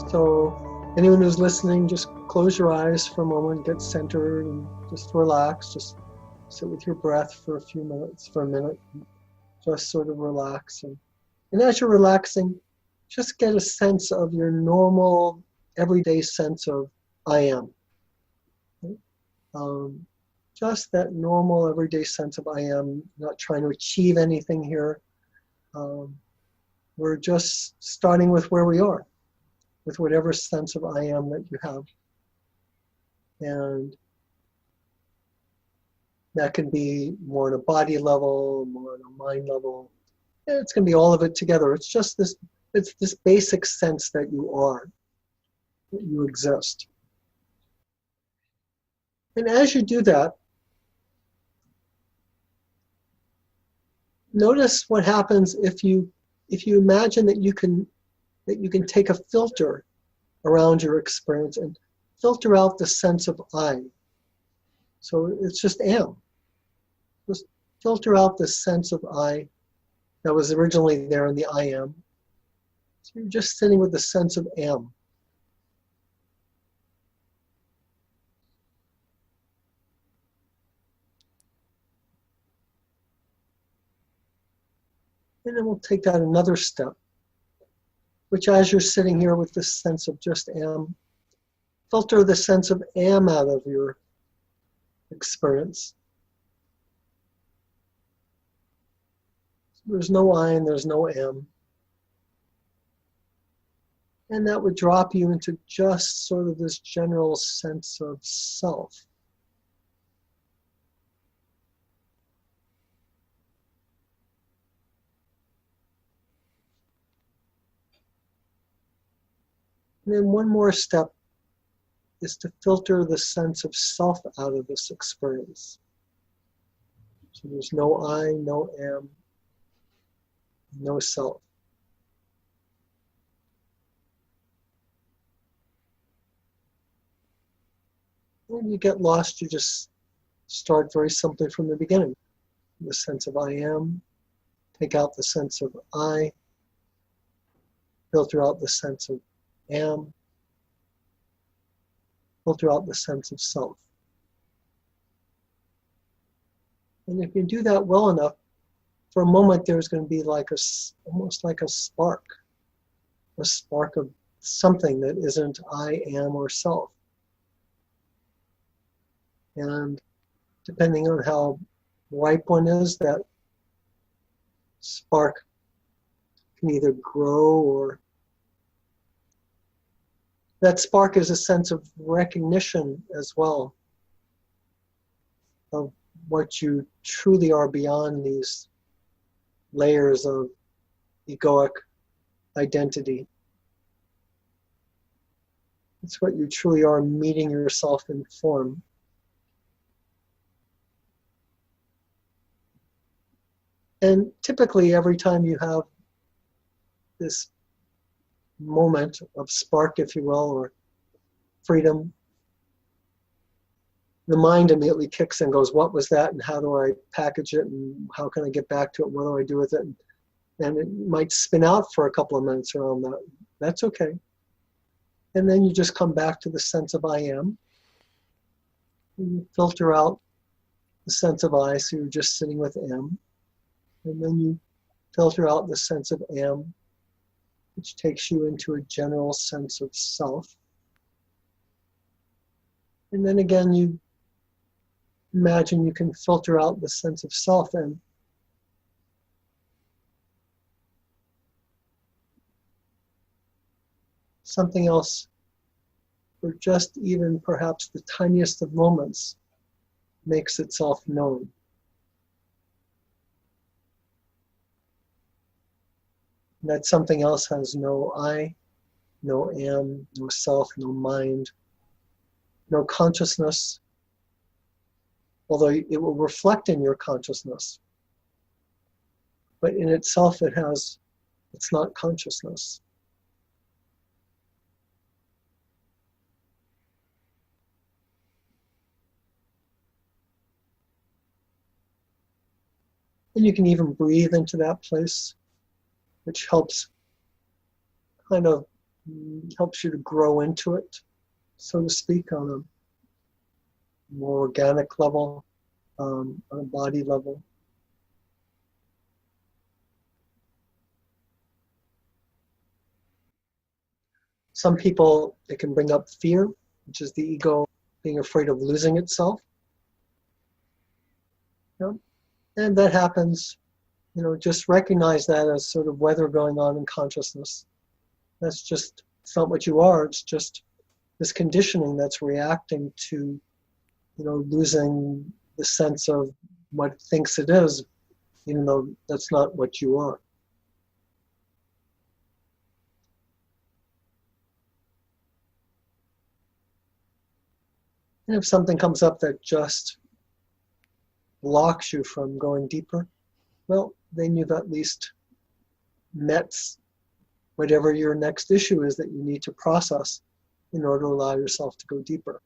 So anyone who's listening, just close your eyes for a moment, get centered, and just relax. Just sit with your breath for a few minutes, for a minute. Just sort of relax. And as you're relaxing, just get a sense of your normal, everyday sense of I am. Just that normal, everyday sense of I am, not trying to achieve anything here. We're just starting with where we are, with whatever sense of I am that you have. And that can be more on a body level, more on a mind level. And it's going to be all of it together. It's just this, it's this basic sense that you are, that you exist. And as you do that, notice what happens if you imagine that you can take a filter around your experience and filter out the sense of I. So it's just am. Just filter out the sense of I that was originally there in the I am. So you're just sitting with the sense of am. And then we'll take that another step, which as you're sitting here with this sense of just am, filter the sense of am out of your experience. There's no I and there's no am. And that would drop you into just sort of this general sense of self. And then one more step is to filter the sense of self out of this experience. So there's no I, no am, no self. When you get lost, you just start very simply from the beginning. The sense of I am, take out the sense of I, filter out the sense of am, filter out the sense of self. And if you do that well enough, for a moment there's going to be like almost like a spark of something that isn't I, am, or self. And depending on how ripe one is, that spark can either grow, or that spark is a sense of recognition as well of what you truly are beyond these layers of egoic identity. It's what you truly are, meeting yourself in form. And typically every time you have this moment of spark, if you will, or freedom, the mind immediately kicks in and goes, what was that, and how do I package it, and how can I get back to it, what do I do with it? And it might spin out for a couple of minutes around that. That's okay. And then you just come back to the sense of I am. And you filter out the sense of I, so you're just sitting with am. And then you filter out the sense of am, which takes you into a general sense of self. And then again, you imagine you can filter out the sense of self and something else, or just even perhaps the tiniest of moments, makes itself known. And that something else has no I, no am, no self, no mind, no consciousness, although it will reflect in your consciousness. But in itself it's not consciousness. And you can even breathe into that place, which helps kind of helps you to grow into it, so to speak, on a more organic level, on a body level. Some people, it can bring up fear, which is the ego being afraid of losing itself. You know? And that happens, just recognize that as sort of weather going on in consciousness. That's just, it's not what you are, it's just this conditioning that's reacting to, losing the sense of what it thinks it is, even though that's not what you are. And if something comes up that just blocks you from going deeper, well, then you've at least met whatever your next issue is that you need to process in order to allow yourself to go deeper.